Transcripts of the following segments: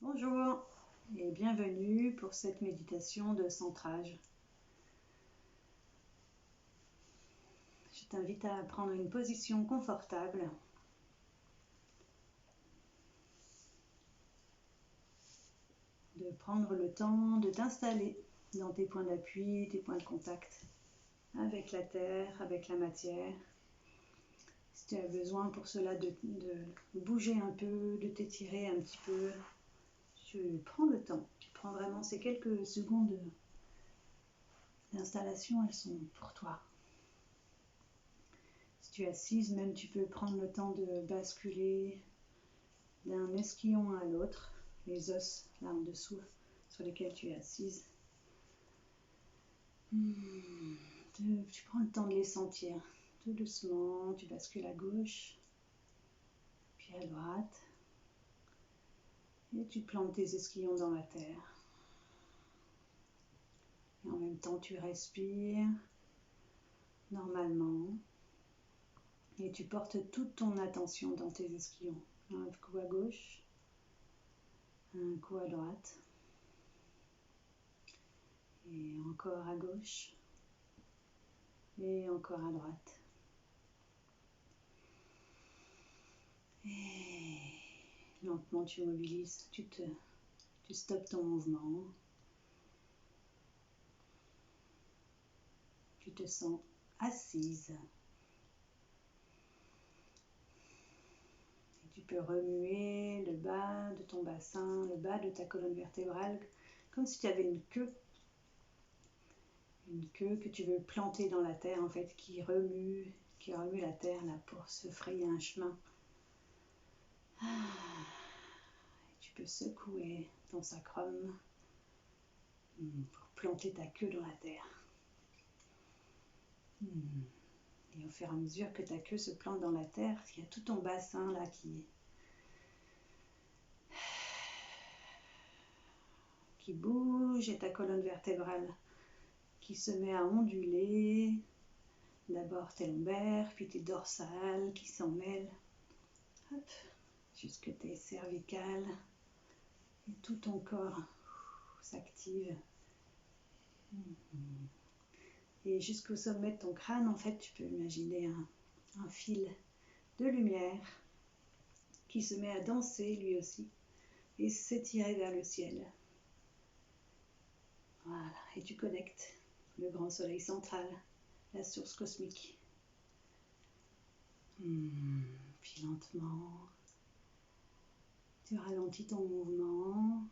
Bonjour et bienvenue pour cette méditation de centrage. Je t'invite à prendre une position confortable. De prendre le temps de t'installer dans tes points d'appui, tes points de contact avec la terre, avec la matière. Si tu as besoin pour cela de bouger un peu, de t'étirer un petit peu, tu prends le temps. Tu prends vraiment ces quelques secondes d'installation, elles sont pour toi. Si tu es assise, même tu peux prendre le temps de basculer d'un esquillon à l'autre, les os là en dessous sur lesquels tu es assise. Tu prends le temps de les sentir. Tout doucement, tu bascules à gauche, puis à droite. Et tu plantes tes esquillons dans la terre. Et en même temps, tu respires normalement. Et tu portes toute ton attention dans tes esquillons. Un coup à gauche, un coup à droite. Et encore à gauche. Et encore à droite. Et lentement tu mobilises, tu stoppes ton mouvement. Tu te sens assise. Et tu peux remuer le bas de ton bassin, le bas de ta colonne vertébrale, comme si tu avais une queue. Une queue que tu veux planter dans la terre, en fait, qui remue la terre là pour se frayer un chemin. Et tu peux secouer ton sacrum pour planter ta queue dans la terre. Et au fur et à mesure que ta queue se plante dans la terre, il y a tout ton bassin là qui bouge et ta colonne vertébrale qui se met à onduler. D'abord tes lombaires, puis tes dorsales qui s'en mêlent. Hop, jusque tes cervicales. Et tout ton corps s'active. Et jusqu'au sommet de ton crâne, en fait, tu peux imaginer un fil de lumière qui se met à danser lui aussi et s'étirer vers le ciel. Voilà, et tu connectes le grand soleil central, la source cosmique. Puis lentement, tu ralentis ton mouvement.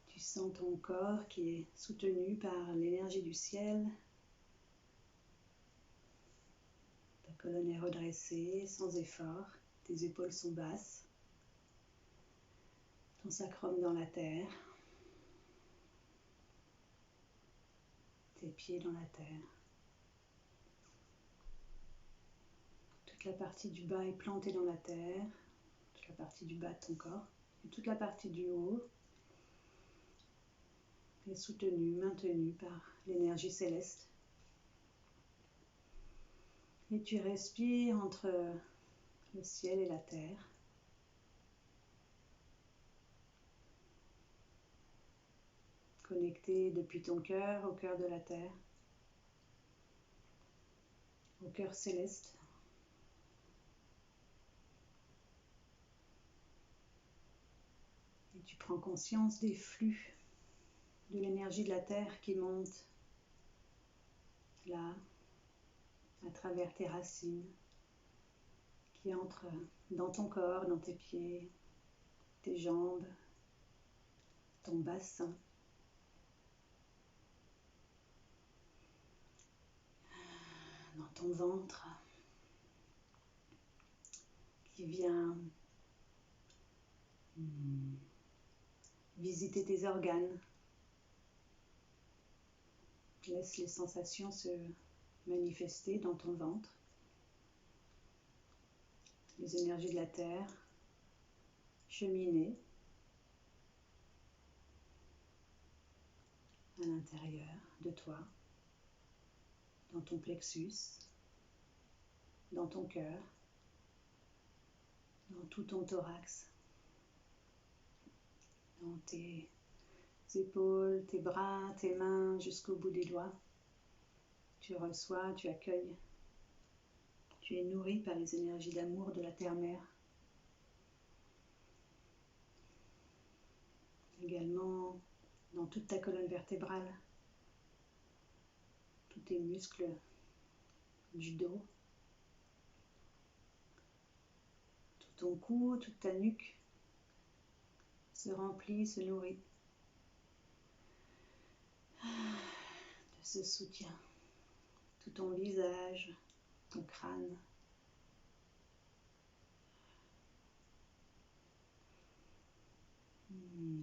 Tu sens ton corps qui est soutenu par l'énergie du ciel. Ta colonne est redressée sans effort. Tes épaules sont basses. Ton sacrum dans la terre. Tes pieds dans la terre. Toute la partie du bas est plantée dans la terre. Toute la partie du bas de ton corps. Et toute la partie du haut est soutenue, maintenue par l'énergie céleste. Et tu respires entre le ciel et la terre. Connecté depuis ton cœur au cœur de la terre, au cœur céleste. Et tu prends conscience des flux de l'énergie de la terre qui monte là, à travers tes racines, qui entre dans ton corps, dans tes pieds, tes jambes, ton bassin. Dans ton ventre, qui vient visiter tes organes. Laisse les sensations se manifester dans ton ventre. Les énergies de la terre cheminer à l'intérieur de toi, dans ton plexus, dans ton cœur, dans tout ton thorax. dans tes épaules, tes bras, tes mains, jusqu'au bout des doigts. Tu reçois, tu accueilles. Tu es nourri par les énergies d'amour de la terre-mère. Également dans toute ta colonne vertébrale, tous tes muscles du dos, tout ton cou, toute ta nuque se remplit, se nourrit de ce soutien. Tout ton visage, ton crâne.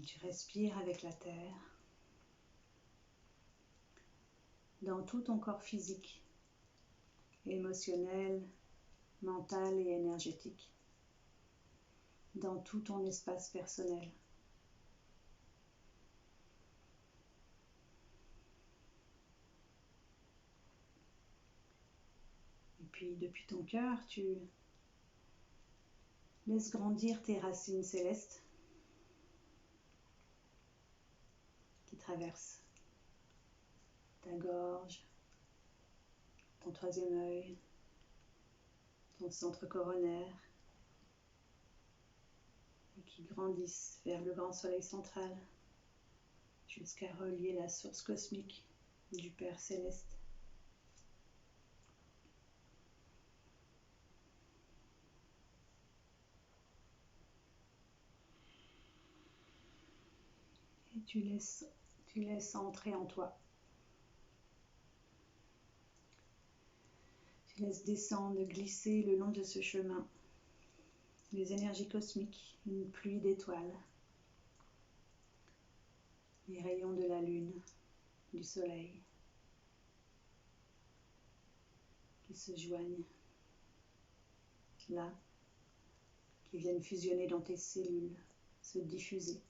Tu respires avec la terre. Dans tout ton corps physique, émotionnel, mental et énergétique. Dans tout ton espace personnel. Et puis depuis ton cœur, tu laisses grandir tes racines célestes qui traversent ta gorge, ton troisième œil, ton centre coronaire, et qui grandissent vers le grand soleil central jusqu'à relier la source cosmique du Père céleste. Et tu laisses entrer en toi. Tu laisses descendre, glisser le long de ce chemin les énergies cosmiques, une pluie d'étoiles, les rayons de la lune, du soleil, qui se joignent là, qui viennent fusionner dans tes cellules, se diffuser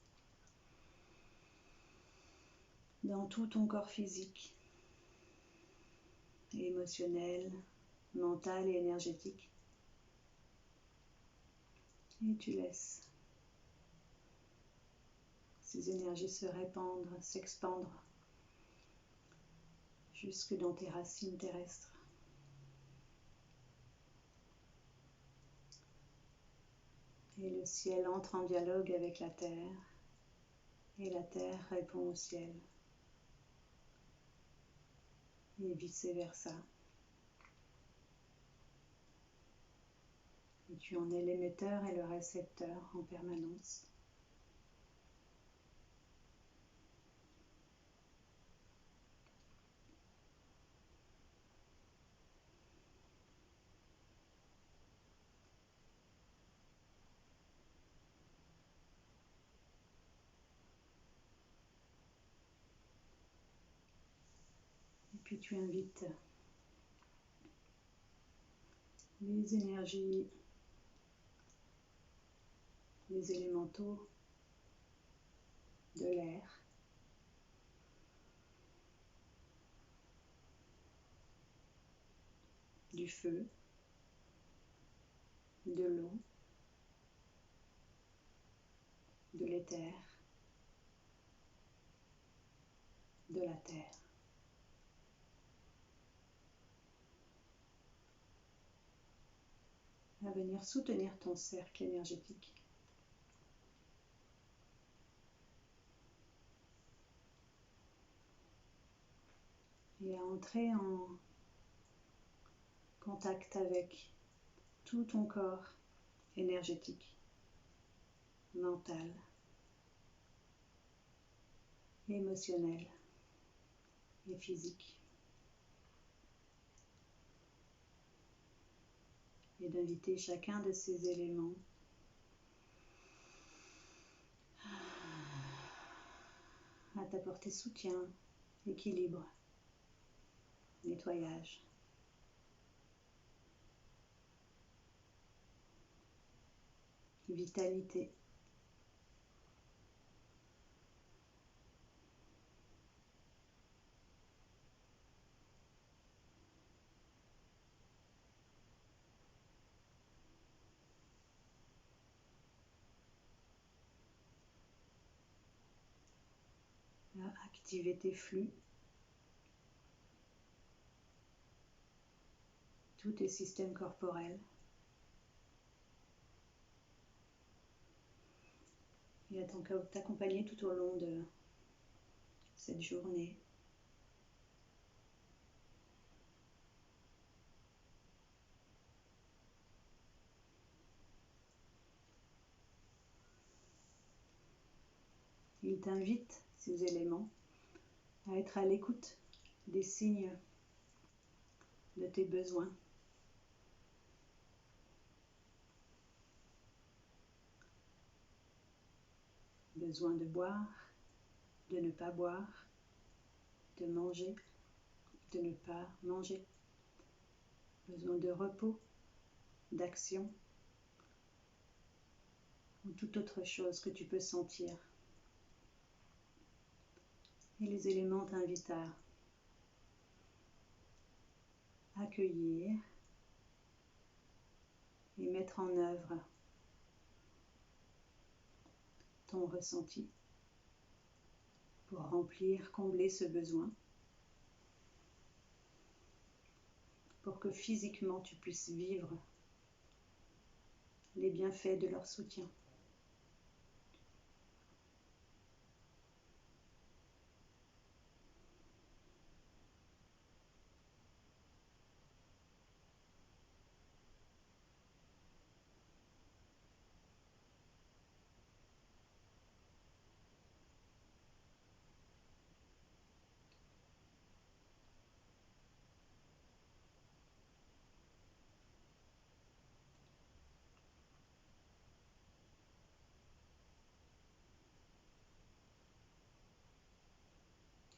dans tout ton corps physique, émotionnel, mental et énergétique. Et tu laisses ces énergies se répandre, s'expandre jusque dans tes racines terrestres. Et le ciel entre en dialogue avec la terre, et la terre répond au ciel, et vice-versa. Et tu en es l'émetteur et le récepteur en permanence. Et puis tu invites les énergies, les élémentaux de l'air, du feu, de l'eau, de l'éther, de la terre. À venir soutenir ton cercle énergétique. Et à entrer en contact avec tout ton corps énergétique, mental, émotionnel et physique. Et d'inviter chacun de ces éléments à t'apporter soutien, équilibre, nettoyage. Vitalité. activer tes flux, tous tes systèmes corporels. Et à t'accompagner tout au long de cette journée. Il t'invite, ces éléments, à être à l'écoute des signes de tes besoins. Besoin de boire, de ne pas boire, de manger, de ne pas manger. Besoin de repos, d'action ou toute autre chose que tu peux sentir. Et les éléments t'invitent à accueillir et mettre en œuvre ton ressenti pour remplir, combler ce besoin, pour que physiquement tu puisses vivre les bienfaits de leur soutien.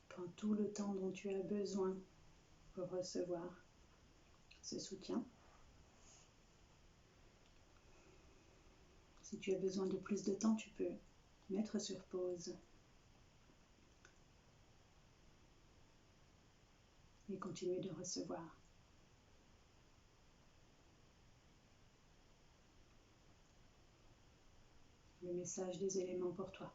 Prends tout le temps dont tu as besoin pour recevoir ce soutien. Si tu as besoin de plus de temps, tu peux mettre sur pause et continuer de recevoir. Le message des éléments pour toi.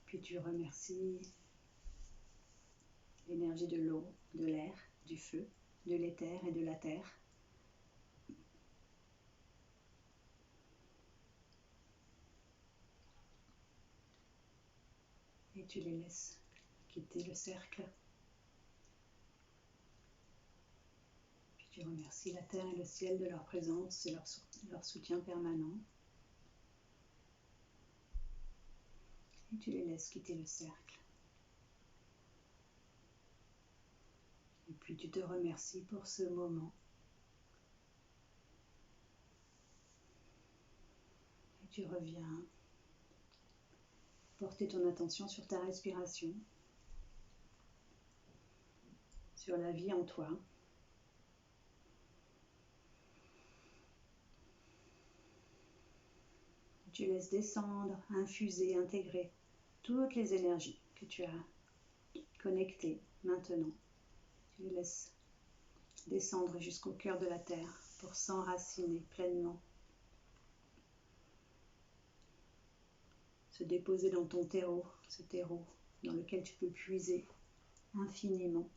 Puis tu remercies l'énergie de l'eau, de l'air, du feu, de l'éther et de la terre. Et tu les laisses quitter le cercle. Puis tu remercies la terre et le ciel de leur présence et leur soutien permanent. Et tu les laisses quitter le cercle. Et puis tu te remercies pour ce moment. Et tu reviens porter ton attention sur ta respiration, sur la vie en toi. Tu laisses descendre, infuser, intégrer toutes les énergies que tu as connectées maintenant. Tu les laisses descendre jusqu'au cœur de la terre pour s'enraciner pleinement. Se déposer dans ton terreau, ce terreau dans lequel tu peux puiser infiniment.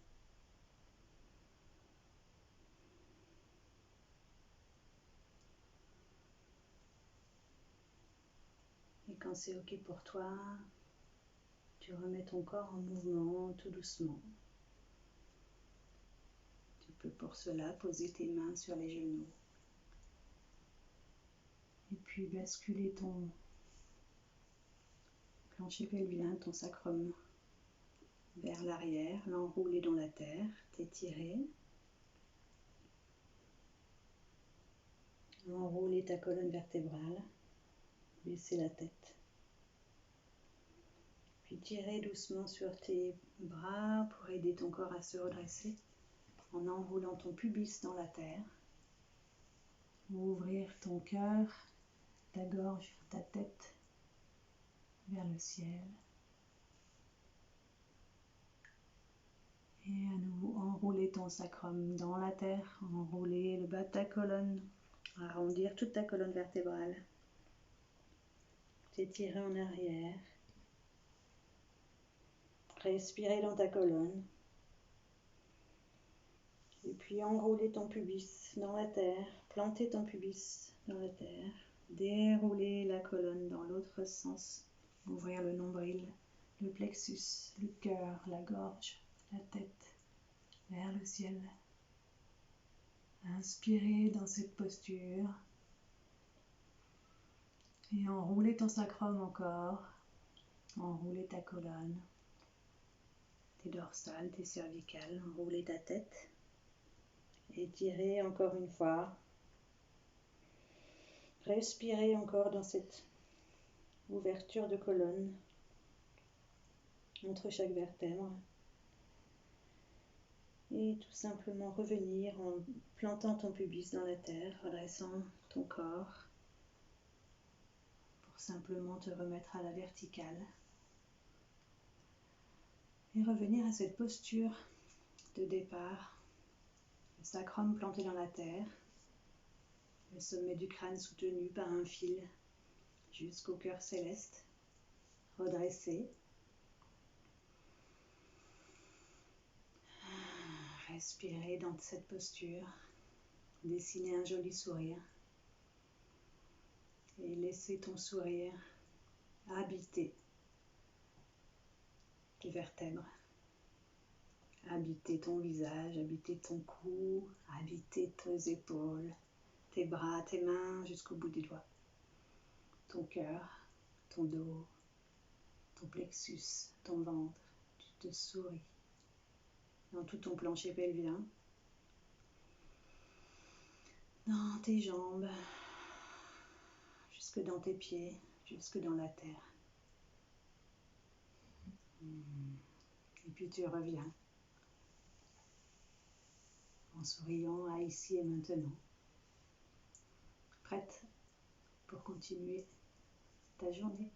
Et quand c'est OK pour toi, tu remets ton corps en mouvement tout doucement. Tu peux pour cela poser tes mains sur les genoux. Et puis basculer ton plancher pelvien, ton sacrum vers l'arrière, l'enrouler dans la terre, t'étirer. Enrouler ta colonne vertébrale, baisser la tête. Puis tirer doucement sur tes bras pour aider ton corps à se redresser en enroulant ton pubis dans la terre. Ouvrir ton cœur, ta gorge, ta tête vers le ciel. Et à nouveau, enrouler ton sacrum dans la terre, enrouler le bas de ta colonne, arrondir toute ta colonne vertébrale, t'étirer en arrière, respirer dans ta colonne, et puis enrouler ton pubis dans la terre, planter ton pubis dans la terre, dérouler la colonne dans l'autre sens, ouvrir le nombril, le plexus, le cœur, la gorge, la tête, vers le ciel. Inspirez dans cette posture et enroulez ton sacrum encore, enroulez ta colonne, tes dorsales, tes cervicales, enroulez ta tête, étirez encore une fois, respirez encore dans cette ouverture de colonne entre chaque vertèbre. Et tout simplement revenir en plantant ton pubis dans la terre, redressant ton corps pour simplement te remettre à la verticale. Et revenir à cette posture de départ, le sacrum planté dans la terre, le sommet du crâne soutenu par un fil jusqu'au cœur céleste, redressé. Respirez dans cette posture, dessinez un joli sourire et laissez ton sourire habiter tes vertèbres, habiter ton visage, habiter ton cou, habiter tes épaules, tes bras, tes mains jusqu'au bout des doigts, ton cœur, ton dos, ton plexus, ton ventre. Tu te souris dans tout ton plancher pelvien, dans tes jambes, jusque dans tes pieds, jusque dans la terre. Et puis tu reviens en souriant à ici et maintenant, prête pour continuer ta journée.